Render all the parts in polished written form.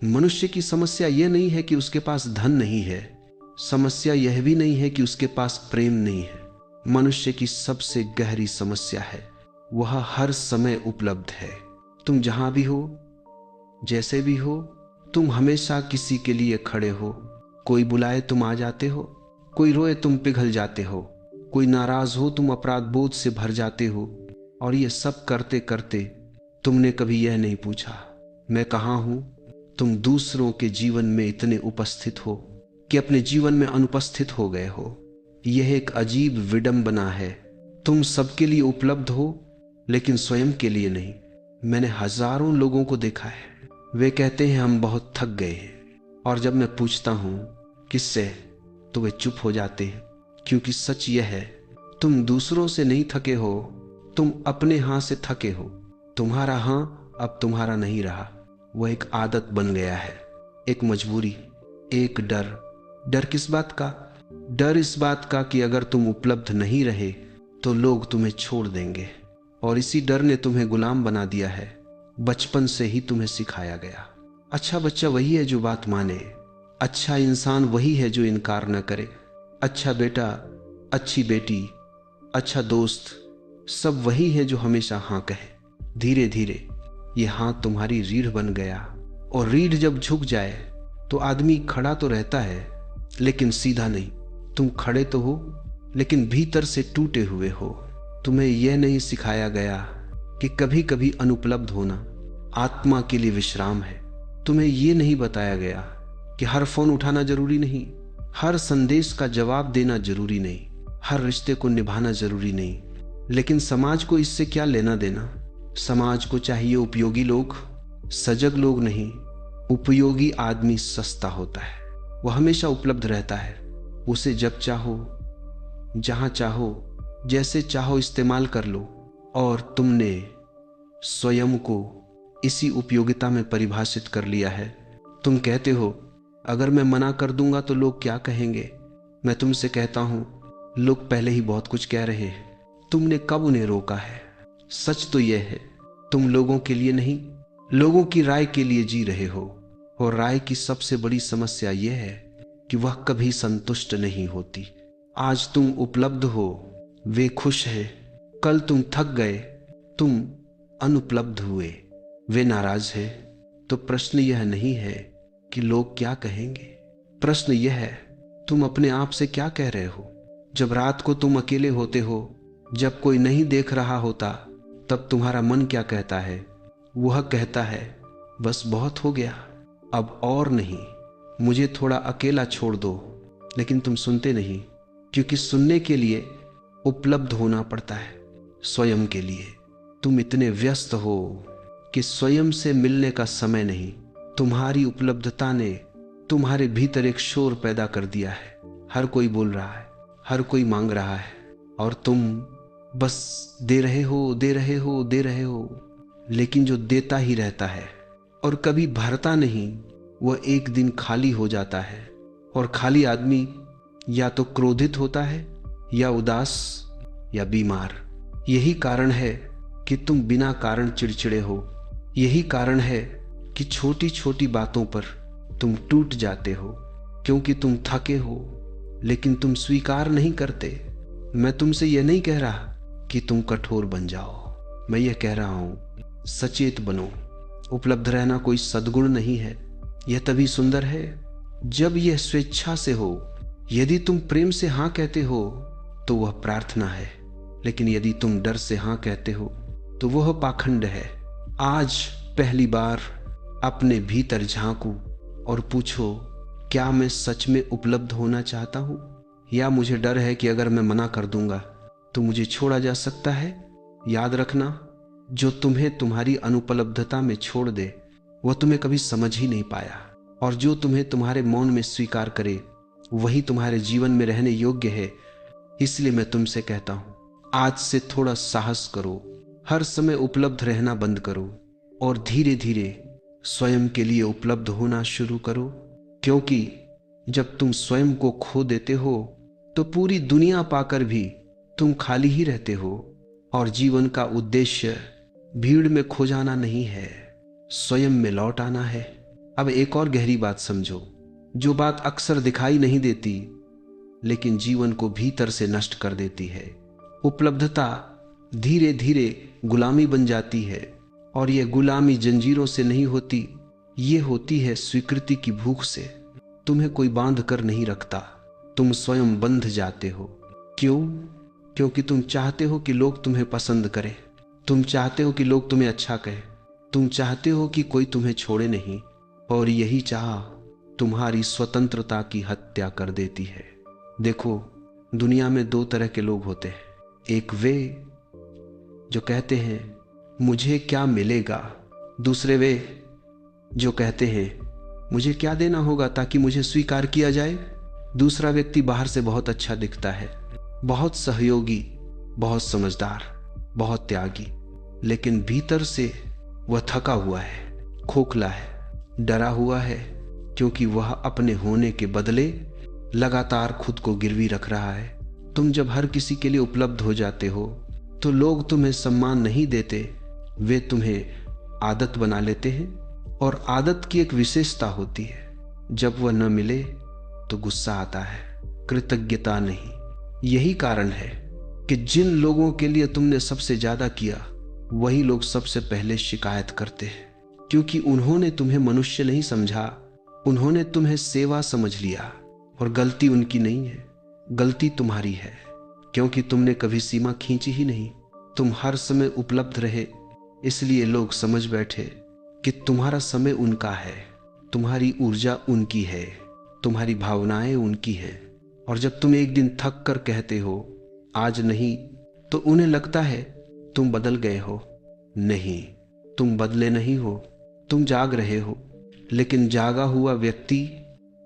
मनुष्य की समस्या यह नहीं है कि उसके पास धन नहीं है, समस्या यह भी नहीं है कि उसके पास प्रेम नहीं है। मनुष्य की सबसे गहरी समस्या है वह हर समय उपलब्ध है। तुम जहां भी हो, जैसे भी हो, तुम हमेशा किसी के लिए खड़े हो। कोई बुलाए तुम आ जाते हो, कोई रोए तुम पिघल जाते हो, कोई नाराज हो तुम अपराध बोध से भर जाते हो। और ये सब करते करते तुमने कभी यह नहीं पूछा मैं कहाँ हूं। तुम दूसरों के जीवन में इतने उपस्थित हो कि अपने जीवन में अनुपस्थित हो गए हो। यह एक अजीब विडंबना है। तुम सबके लिए उपलब्ध हो लेकिन स्वयं के लिए नहीं। मैंने हजारों लोगों को देखा है, वे कहते हैं हम बहुत थक गए हैं, और जब मैं पूछता हूं किससे, तो वे चुप हो जाते हैं। क्योंकि सच यह है, तुम दूसरों से नहीं थके हो, तुम अपने हां से थके हो। तुम्हारा हां अब तुम्हारा नहीं रहा, वह एक आदत बन गया है, एक मजबूरी, एक डर। डर किस बात का? डर इस बात का कि अगर तुम उपलब्ध नहीं रहे तो लोग तुम्हें छोड़ देंगे। और इसी डर ने तुम्हें गुलाम बना दिया है। बचपन से ही तुम्हें सिखाया गया, अच्छा बच्चा वही है जो बात माने, अच्छा इंसान वही है जो इनकार न करे, अच्छा बेटा, अच्छी बेटी, अच्छा दोस्त, सब वही है जो हमेशा हाँ कहे। धीरे धीरे ये हाँ तुम्हारी रीढ़ बन गया। और रीढ़ जब झुक जाए तो आदमी खड़ा तो रहता है लेकिन सीधा नहीं। तुम खड़े तो हो लेकिन भीतर से टूटे हुए हो। तुम्हें यह नहीं सिखाया गया कि कभी कभी अनुपलब्ध होना आत्मा के लिए विश्राम है। तुम्हें यह नहीं बताया गया कि हर फोन उठाना जरूरी नहीं, हर संदेश का जवाब देना जरूरी नहीं, हर रिश्ते को निभाना जरूरी नहीं। लेकिन समाज को इससे क्या लेना देना? समाज को चाहिए उपयोगी लोग, सजग लोग नहीं। उपयोगी आदमी सस्ता होता है, वह हमेशा उपलब्ध रहता है। उसे जब चाहो, जहां चाहो, जैसे चाहो इस्तेमाल कर लो। और तुमने स्वयं को इसी उपयोगिता में परिभाषित कर लिया है। तुम कहते हो अगर मैं मना कर दूंगा तो लोग क्या कहेंगे। मैं तुमसे कहता हूं लोग पहले ही बहुत कुछ कह रहे हैं, तुमने कब उन्हें रोका है? सच तो यह है तुम लोगों के लिए नहीं, लोगों की राय के लिए जी रहे हो। और राय की सबसे बड़ी समस्या यह है कि वह कभी संतुष्ट नहीं होती। आज तुम उपलब्ध हो, वे खुश हैं। कल तुम थक गए, तुम अनुपलब्ध हुए, वे नाराज हैं। तो प्रश्न यह नहीं है कि लोग क्या कहेंगे, प्रश्न यह है तुम अपने आप से क्या कह रहे हो। जब रात को तुम अकेले होते हो, जब कोई नहीं देख रहा होता, तब तुम्हारा मन क्या कहता है? वह कहता है बस बहुत हो गया, अब और नहीं, मुझे थोड़ा अकेला छोड़ दो। लेकिन तुम सुनते नहीं, क्योंकि सुनने के लिए उपलब्ध होना पड़ता है। स्वयं के लिए तुम इतने व्यस्त हो कि स्वयं से मिलने का समय नहीं। तुम्हारी उपलब्धता ने तुम्हारे भीतर एक शोर पैदा कर दिया है। हर कोई बोल रहा है, हर कोई मांग रहा है, और तुम बस दे रहे हो, दे रहे हो, दे रहे हो। लेकिन जो देता ही रहता है और कभी भरता नहीं, वह एक दिन खाली हो जाता है। और खाली आदमी या तो क्रोधित होता है, या उदास, या बीमार। यही कारण है कि तुम बिना कारण चिड़चिड़े हो। यही कारण है कि छोटी छोटी बातों पर तुम टूट जाते हो, क्योंकि तुम थके हो, लेकिन तुम स्वीकार नहीं करते। मैं तुमसे यह नहीं कह रहा कि तुम कठोर बन जाओ, मैं यह कह रहा हूं सचेत बनो। उपलब्ध रहना कोई सद्गुण नहीं है, यह तभी सुंदर है जब यह स्वेच्छा से हो। यदि तुम प्रेम से हां कहते हो तो वह प्रार्थना है, लेकिन यदि तुम डर से हां कहते हो तो वह पाखंड है। आज पहली बार अपने भीतर झांकू और पूछो, क्या मैं सच में उपलब्ध होना चाहता हूं, या मुझे डर है कि अगर मैं मना कर दूंगा तो मुझे छोड़ा जा सकता है। याद रखना, जो तुम्हें तुम्हारी अनुपलब्धता में छोड़ दे वह तुम्हें कभी समझ ही नहीं पाया, और जो तुम्हें तुम्हारे मौन में स्वीकार करे वही तुम्हारे जीवन में रहने योग्य है। इसलिए मैं तुमसे कहता हूं, आज से थोड़ा साहस करो, हर समय उपलब्ध रहना बंद करो, और धीरे धीरे स्वयं के लिए उपलब्ध होना शुरू करो। क्योंकि जब तुम स्वयं को खो देते हो तो पूरी दुनिया पाकर भी तुम खाली ही रहते हो। और जीवन का उद्देश्य भीड़ में खो जाना नहीं है, स्वयं में लौट आना है। अब एक और गहरी बात समझो, जो बात अक्सर दिखाई नहीं देती लेकिन जीवन को भीतर से नष्ट कर देती है। उपलब्धता धीरे धीरे गुलामी बन जाती है, और यह गुलामी जंजीरों से नहीं होती, ये होती है स्वीकृति की भूख से। तुम्हें कोई बांध कर नहीं रखता, तुम स्वयं बंध जाते हो। क्यों? क्योंकि तुम चाहते हो कि लोग तुम्हें पसंद करें, तुम चाहते हो कि लोग तुम्हें अच्छा कहें, तुम चाहते हो कि कोई तुम्हें छोड़े नहीं, और यही चाह तुम्हारी स्वतंत्रता की हत्या कर देती है। देखो, दुनिया में दो तरह के लोग होते हैं। एक वे जो कहते हैं मुझे क्या मिलेगा, दूसरे वे जो कहते हैं मुझे क्या देना होगा ताकि मुझे स्वीकार किया जाए। दूसरा व्यक्ति बाहर से बहुत अच्छा दिखता है, बहुत सहयोगी, बहुत समझदार, बहुत त्यागी, लेकिन भीतर से वह थका हुआ है, खोखला है, डरा हुआ है, क्योंकि वह अपने होने के बदले लगातार खुद को गिरवी रख रहा है। तुम जब हर किसी के लिए उपलब्ध हो जाते हो तो लोग तुम्हें सम्मान नहीं देते, वे तुम्हें आदत बना लेते हैं। और आदत की एक विशेषता होती है, जब वह न मिले तो गुस्सा आता है, कृतज्ञता नहीं। यही कारण है कि जिन लोगों के लिए तुमने सबसे ज्यादा किया वही लोग सबसे पहले शिकायत करते हैं, क्योंकि उन्होंने तुम्हें मनुष्य नहीं समझा, उन्होंने तुम्हें सेवा समझ लिया। और गलती उनकी नहीं है, गलती तुम्हारी है, क्योंकि तुमने कभी सीमा खींची ही नहीं। तुम हर समय उपलब्ध रहे, इसलिए लोग समझ बैठे कि तुम्हारा समय उनका है, तुम्हारी ऊर्जा उनकी है, तुम्हारी भावनाएं उनकी हैं। और जब तुम एक दिन थक कर कहते हो आज नहीं, तो उन्हें लगता है तुम बदल गए हो। नहीं, तुम बदले नहीं हो, तुम जाग रहे हो। लेकिन जागा हुआ व्यक्ति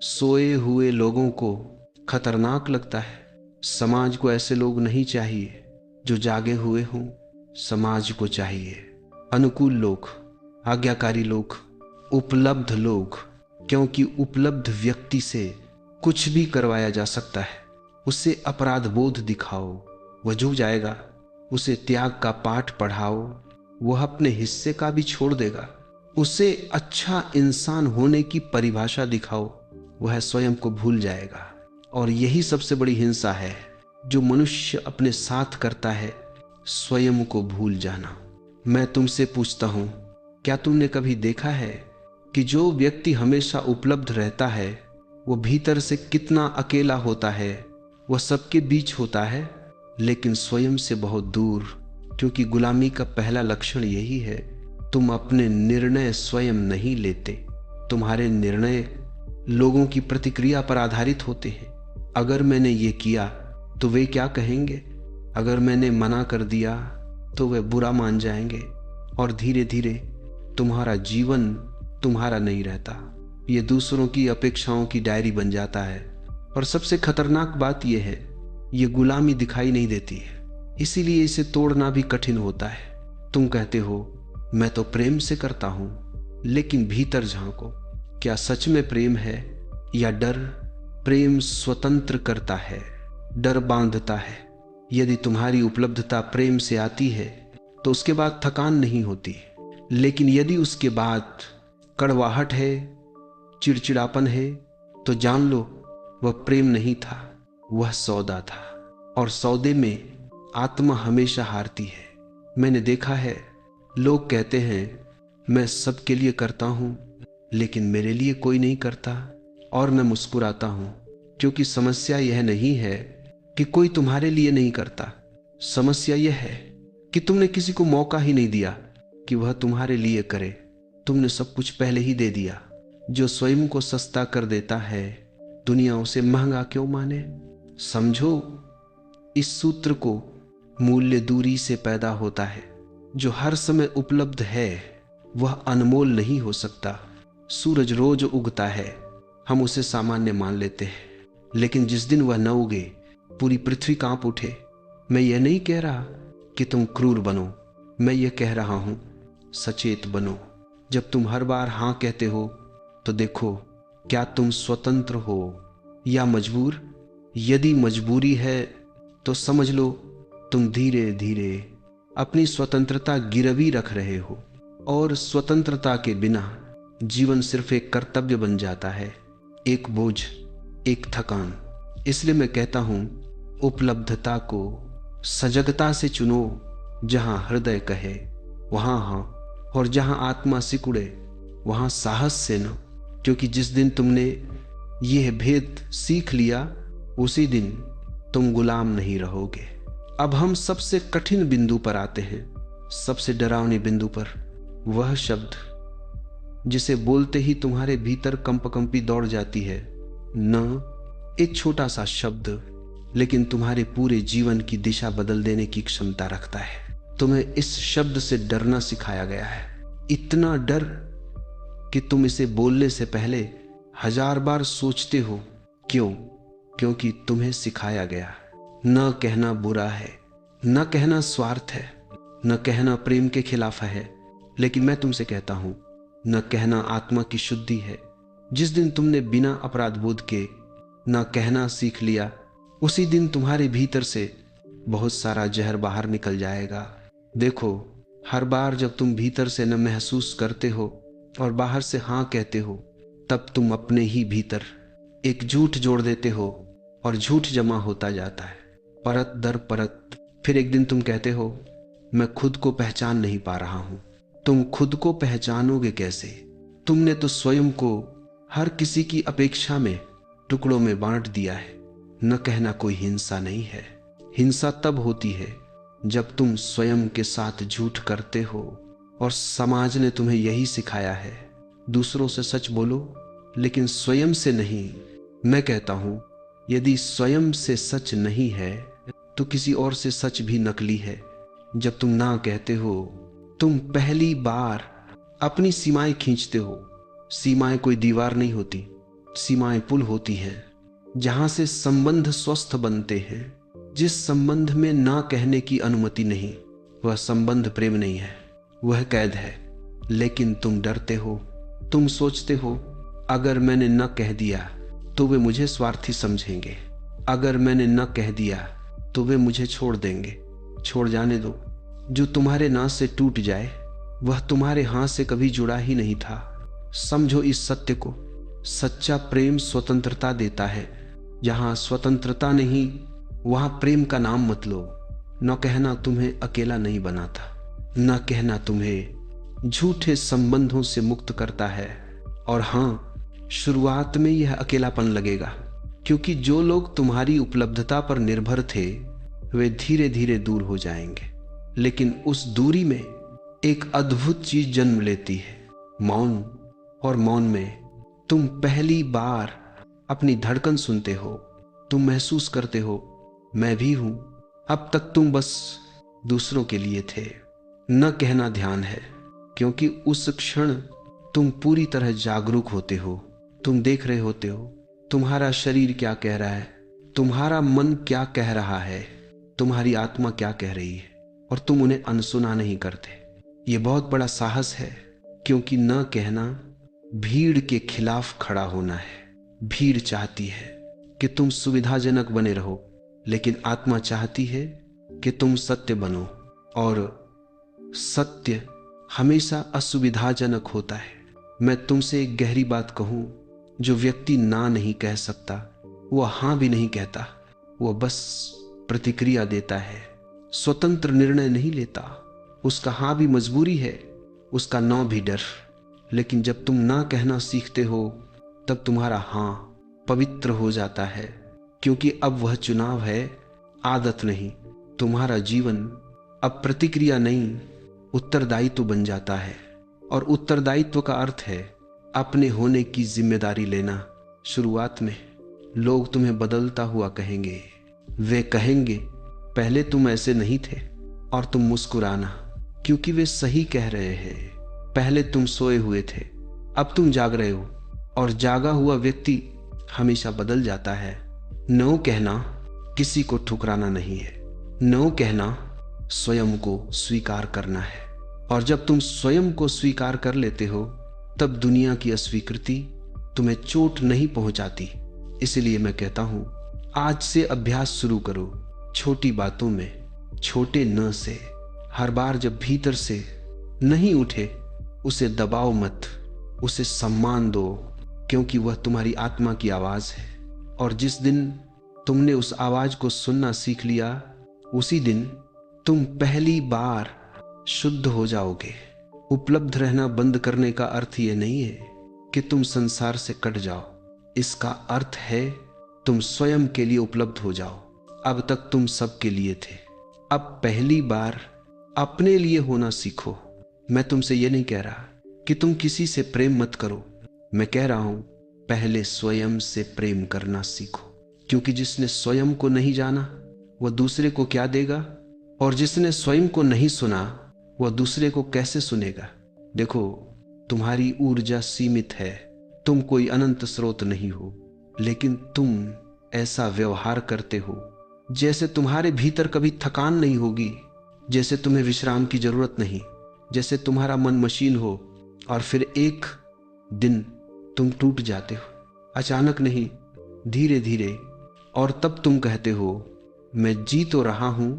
सोए हुए लोगों को खतरनाक लगता है। समाज को ऐसे लोग नहीं चाहिए जो जागे हुए हों, समाज को चाहिए अनुकूल लोग, आज्ञाकारी लोग, उपलब्ध लोग, क्योंकि उपलब्ध व्यक्ति से कुछ भी करवाया जा सकता है। उसे अपराध बोध दिखाओ, वह झुक जाएगा। उसे त्याग का पाठ पढ़ाओ, वह अपने हिस्से का भी छोड़ देगा। उसे अच्छा इंसान होने की परिभाषा दिखाओ, वह स्वयं को भूल जाएगा। और यही सबसे बड़ी हिंसा है जो मनुष्य अपने साथ करता है, स्वयं को भूल जाना। मैं तुमसे पूछता हूं, क्या तुमने कभी देखा है कि जो व्यक्ति हमेशा उपलब्ध रहता है वो भीतर से कितना अकेला होता है? वह सबके बीच होता है लेकिन स्वयं से बहुत दूर, क्योंकि गुलामी का पहला लक्षण यही है, तुम अपने निर्णय स्वयं नहीं लेते। तुम्हारे निर्णय लोगों की प्रतिक्रिया पर आधारित होते हैं। अगर मैंने ये किया तो वे क्या कहेंगे, अगर मैंने मना कर दिया तो वे बुरा मान जाएंगे, और धीरे धीरे तुम्हारा जीवन तुम्हारा नहीं रहता, ये दूसरों की अपेक्षाओं की डायरी बन जाता है। और सबसे खतरनाक बात यह है, ये गुलामी दिखाई नहीं देती है, इसीलिए इसे तोड़ना भी कठिन होता है। तुम कहते हो मैं तो प्रेम से करता हूं, लेकिन भीतर झांको, क्या सच में प्रेम है या डर? प्रेम स्वतंत्र करता है, डर बांधता है। यदि तुम्हारी उपलब्धता प्रेम से आती है तो उसके बाद थकान नहीं होती, लेकिन यदि उसके बाद कड़वाहट है, चिड़चिड़ापन है, तो जान लो वह प्रेम नहीं था, वह सौदा था। और सौदे में आत्मा हमेशा हारती है। मैंने देखा है, लोग कहते हैं मैं सबके लिए करता हूं, लेकिन मेरे लिए कोई नहीं करता, और मैं मुस्कुराता हूं, क्योंकि समस्या यह नहीं है कि कोई तुम्हारे लिए नहीं करता, समस्या यह है कि तुमने किसी को मौका ही नहीं दिया कि वह तुम्हारे लिए करे। तुमने सब कुछ पहले ही दे दिया। जो स्वयं को सस्ता कर देता है, दुनिया उसे महंगा क्यों माने? समझो इस सूत्र को, मूल्य दूरी से पैदा होता है। जो हर समय उपलब्ध है वह अनमोल नहीं हो सकता। सूरज रोज उगता है, हम उसे सामान्य मान लेते हैं, लेकिन जिस दिन वह न उगे पूरी पृथ्वी कांप उठे। मैं यह नहीं कह रहा कि तुम क्रूर बनो, मैं यह कह रहा हूं सचेत बनो। जब तुम हर बार हां कहते हो तो देखो क्या तुम स्वतंत्र हो या मजबूर। यदि मजबूरी है तो समझ लो तुम धीरे धीरे अपनी स्वतंत्रता गिरवी रख रहे हो, और स्वतंत्रता के बिना जीवन सिर्फ एक कर्तव्य बन जाता है, एक बोझ, एक थकान। इसलिए मैं कहता हूं, उपलब्धता को सजगता से चुनो। जहां हृदय कहे वहां हाँ, और जहां आत्मा सिकुड़े वहां साहस से न। क्योंकि जिस दिन तुमने यह भेद सीख लिया, उसी दिन तुम गुलाम नहीं रहोगे। अब हम सबसे कठिन बिंदु पर आते हैं, सबसे डरावनी बिंदु पर। वह शब्द जिसे बोलते ही तुम्हारे भीतर कंपकंपी दौड़ जाती है। न एक छोटा सा शब्द, लेकिन तुम्हारे पूरे जीवन की दिशा बदल देने की क्षमता रखता है। तुम्हें इस शब्द से डरना सिखाया गया है, इतना डर कि तुम इसे बोलने से पहले 1000 बार सोचते हो। क्यों? क्योंकि तुम्हें सिखाया गया, न कहना बुरा है, न कहना स्वार्थ है, न कहना प्रेम के खिलाफ है। लेकिन मैं तुमसे कहता हूं, न कहना आत्मा की शुद्धि है। जिस दिन तुमने बिना अपराध बोध के न कहना सीख लिया, उसी दिन तुम्हारे भीतर से बहुत सारा जहर बाहर निकल जाएगा। देखो, हर बार जब तुम भीतर से न महसूस करते हो और बाहर से हाँ कहते हो, तब तुम अपने ही भीतर एक झूठ जोड़ देते हो और झूठ जमा होता जाता है, परत दर परत। फिर एक दिन तुम कहते हो, मैं खुद को पहचान नहीं पा रहा हूं। तुम खुद को पहचानोगे कैसे? तुमने तो स्वयं को हर किसी की अपेक्षा में टुकड़ों में बांट दिया है। न कहना कोई हिंसा नहीं है। हिंसा तब होती है जब तुम स्वयं के साथ झूठ करते हो, और समाज ने तुम्हें यही सिखाया है। दूसरों से सच बोलो, लेकिन स्वयं से नहीं। मैं कहता हूं, यदि स्वयं से सच नहीं है तो किसी और से सच भी नकली है। जब तुम ना कहते हो, तुम पहली बार अपनी सीमाएं खींचते हो। सीमाएं कोई दीवार नहीं होती, सीमाएं पुल होती हैं, जहां से संबंध स्वस्थ बनते हैं। जिस संबंध में ना कहने की अनुमति नहीं, वह संबंध प्रेम नहीं है, वह कैद है। लेकिन तुम डरते हो, तुम सोचते हो, अगर मैंने न कह दिया तो वे मुझे स्वार्थी समझेंगे, अगर मैंने न कह दिया तो वे मुझे छोड़ देंगे। छोड़ जाने दो। जो तुम्हारे ना से टूट जाए वह तुम्हारे हाथ से कभी जुड़ा ही नहीं था। समझो इस सत्य को, सच्चा प्रेम स्वतंत्रता देता है। जहां स्वतंत्रता नहीं, वहां प्रेम का नाम मत लो। न कहना तुम्हें अकेला नहीं बनाता, न कहना तुम्हें झूठे संबंधों से मुक्त करता है। और हां, शुरुआत में यह अकेलापन लगेगा, क्योंकि जो लोग तुम्हारी उपलब्धता पर निर्भर थे वे धीरे धीरे दूर हो जाएंगे। लेकिन उस दूरी में एक अद्भुत चीज जन्म लेती है, मौन। और मौन में तुम पहली बार अपनी धड़कन सुनते हो। तुम महसूस करते हो, मैं भी हूं। अब तक तुम बस दूसरों के लिए थे। न कहना ध्यान है, क्योंकि उस क्षण तुम पूरी तरह जागरूक होते हो। तुम देख रहे होते हो तुम्हारा शरीर क्या कह रहा है, तुम्हारा मन क्या कह रहा है, तुम्हारी आत्मा क्या कह रही है, और तुम उन्हें अनसुना नहीं करते। यह बहुत बड़ा साहस है, क्योंकि न कहना भीड़ के खिलाफ खड़ा होना है। भीड़ चाहती है कि तुम सुविधाजनक बने रहो, लेकिन आत्मा चाहती है कि तुम सत्य बनो। और सत्य हमेशा असुविधाजनक होता है। मैं तुमसे एक गहरी बात कहूं, जो व्यक्ति ना नहीं कह सकता वह हां भी नहीं कहता, वह बस प्रतिक्रिया देता है, स्वतंत्र निर्णय नहीं लेता। उसका हां भी मजबूरी है, उसका ना भी डर। लेकिन जब तुम ना कहना सीखते हो, तब तुम्हारा हां पवित्र हो जाता है, क्योंकि अब वह चुनाव है, आदत नहीं। तुम्हारा जीवन अब प्रतिक्रिया नहीं, उत्तरदायित्व बन जाता है। और उत्तरदायित्व का अर्थ है अपने होने की जिम्मेदारी लेना। शुरुआत में लोग तुम्हें बदलता हुआ कहेंगे। वे कहेंगे, पहले तुम ऐसे नहीं थे, और तुम मुस्कुराना, क्योंकि वे सही कह रहे हैं। पहले तुम सोए हुए थे, अब तुम जाग रहे हो, और जागा हुआ व्यक्ति हमेशा बदल जाता है। नो कहना किसी को ठुकराना नहीं है, नो कहना स्वयं को स्वीकार करना है। और जब तुम स्वयं को स्वीकार कर लेते हो, तब दुनिया की अस्वीकृति तुम्हें चोट नहीं पहुंचाती। इसलिए मैं कहता हूं, आज से अभ्यास शुरू करो, छोटी बातों में, छोटे न से। हर बार जब भीतर से नहीं उठे, उसे दबाओ मत, उसे सम्मान दो, क्योंकि वह तुम्हारी आत्मा की आवाज है। और जिस दिन तुमने उस आवाज को सुनना सीख लिया, उसी दिन तुम पहली बार शुद्ध हो जाओगे। उपलब्ध रहना बंद करने का अर्थ यह नहीं है कि तुम संसार से कट जाओ। इसका अर्थ है तुम स्वयं के लिए उपलब्ध हो जाओ। अब तक तुम सबके लिए थे, अब पहली बार अपने लिए होना सीखो। मैं तुमसे यह नहीं कह रहा कि तुम किसी से प्रेम मत करो, मैं कह रहा हूं पहले स्वयं से प्रेम करना सीखो। क्योंकि जिसने स्वयं को नहीं जाना वह दूसरे को क्या देगा, और जिसने स्वयं को नहीं सुना वह दूसरे को कैसे सुनेगा। देखो, तुम्हारी ऊर्जा सीमित है, तुम कोई अनंत स्रोत नहीं हो, लेकिन तुम ऐसा व्यवहार करते हो जैसे तुम्हारे भीतर कभी थकान नहीं होगी, जैसे तुम्हें विश्राम की जरूरत नहीं, जैसे तुम्हारा मन मशीन हो और फिर एक दिन तुम टूट जाते हो, अचानक नहीं, धीरे धीरे। और तब तुम कहते हो मैं जी तो रहा हूं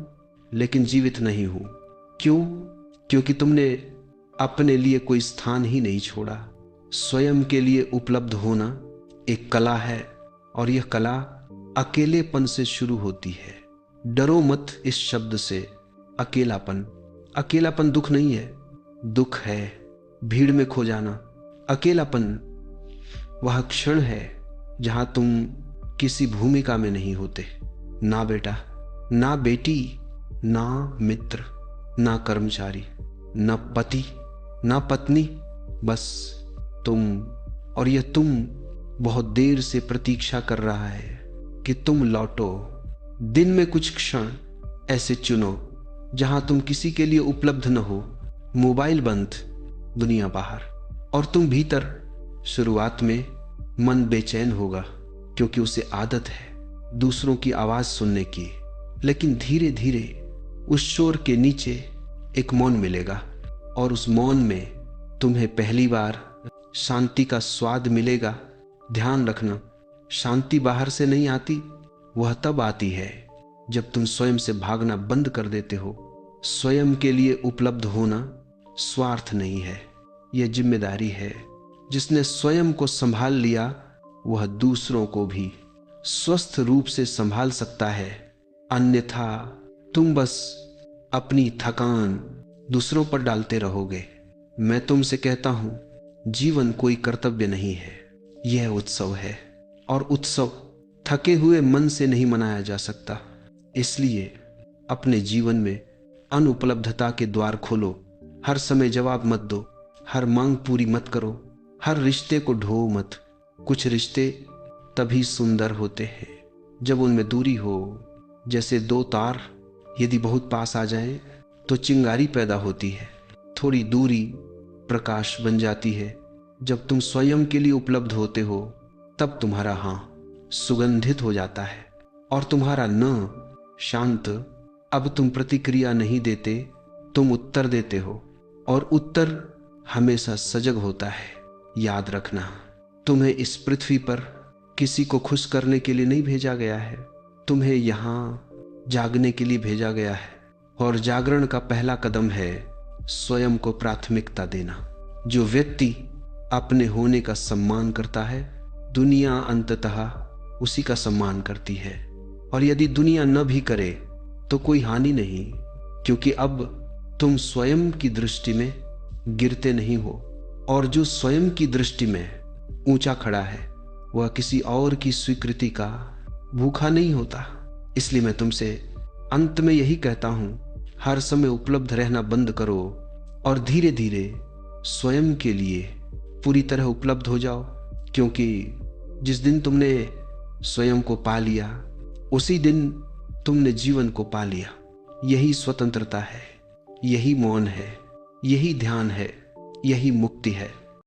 लेकिन जीवित नहीं हूं। क्यों? क्योंकि तुमने अपने लिए कोई स्थान ही नहीं छोड़ा। स्वयं के लिए उपलब्ध होना एक कला है, और यह कला अकेलेपन से शुरू होती है। डरो मत इस शब्द से, अकेलापन। अकेलापन दुख नहीं है, दुख है भीड़ में खो जाना। अकेलापन वह क्षण है जहां तुम किसी भूमिका में नहीं होते। ना बेटा, ना बेटी, ना मित्र, ना कर्मचारी, ना पति, ना पत्नी, बस तुम। और यह तुम बहुत देर से प्रतीक्षा कर रहा है कि तुम लौटो। दिन में कुछ क्षण ऐसे चुनो जहां तुम किसी के लिए उपलब्ध न हो। मोबाइल बंद, दुनिया बाहर, और तुम भीतर। शुरुआत में मन बेचैन होगा क्योंकि उसे आदत है दूसरों की आवाज सुनने की, लेकिन धीरे धीरे उस शोर के नीचे एक मौन मिलेगा, और उस मौन में तुम्हें पहली बार शांति का स्वाद मिलेगा। ध्यान रखना, शांति बाहर से नहीं आती, वह तब आती है जब तुम स्वयं से भागना बंद कर देते हो। स्वयं के लिए उपलब्ध होना स्वार्थ नहीं है, यह जिम्मेदारी है। जिसने स्वयं को संभाल लिया वह दूसरों को भी स्वस्थ रूप से संभाल सकता है। अन्यथा तुम बस अपनी थकान दूसरों पर डालते रहोगे। मैं तुमसे कहता हूं, जीवन कोई कर्तव्य नहीं है, यह उत्सव है, और उत्सव थके हुए मन से नहीं मनाया जा सकता। इसलिए अपने जीवन में अनुपलब्धता के द्वार खोलो। हर समय जवाब मत दो, हर मांग पूरी मत करो, हर रिश्ते को ढो मत। कुछ रिश्ते तभी सुंदर होते हैं जब उनमें दूरी हो। जैसे दो तार यदि बहुत पास आ जाएं तो चिंगारी पैदा होती है, थोड़ी दूरी प्रकाश बन जाती है। जब तुम स्वयं के लिए उपलब्ध होते हो तब तुम्हारा हां सुगंधित हो जाता है, और तुम्हारा न शांत। अब तुम प्रतिक्रिया नहीं देते, तुम उत्तर देते हो, और उत्तर हमेशा सजग होता है। याद रखना, तुम्हें इस पृथ्वी पर किसी को खुश करने के लिए नहीं भेजा गया है, तुम्हें यहां जागने के लिए भेजा गया है। और जागरण का पहला कदम है स्वयं को प्राथमिकता देना। जो व्यक्ति अपने होने का सम्मान करता है, दुनिया अंततः उसी का सम्मान करती है। और यदि दुनिया न भी करे तो कोई हानि नहीं, क्योंकि अब तुम स्वयं की दृष्टि में गिरते नहीं हो, और जो स्वयं की दृष्टि में ऊंचा खड़ा है वह किसी और की स्वीकृति का भूखा नहीं होता। इसलिए मैं तुमसे अंत में यही कहता हूं, हर समय उपलब्ध रहना बंद करो और धीरे धीरे स्वयं के लिए पूरी तरह उपलब्ध हो जाओ। क्योंकि जिस दिन तुमने स्वयं को पा लिया उसी दिन तुमने जीवन को पा लिया। यही स्वतंत्रता है, यही मौन है, यही ध्यान है, यही मुक्ति है।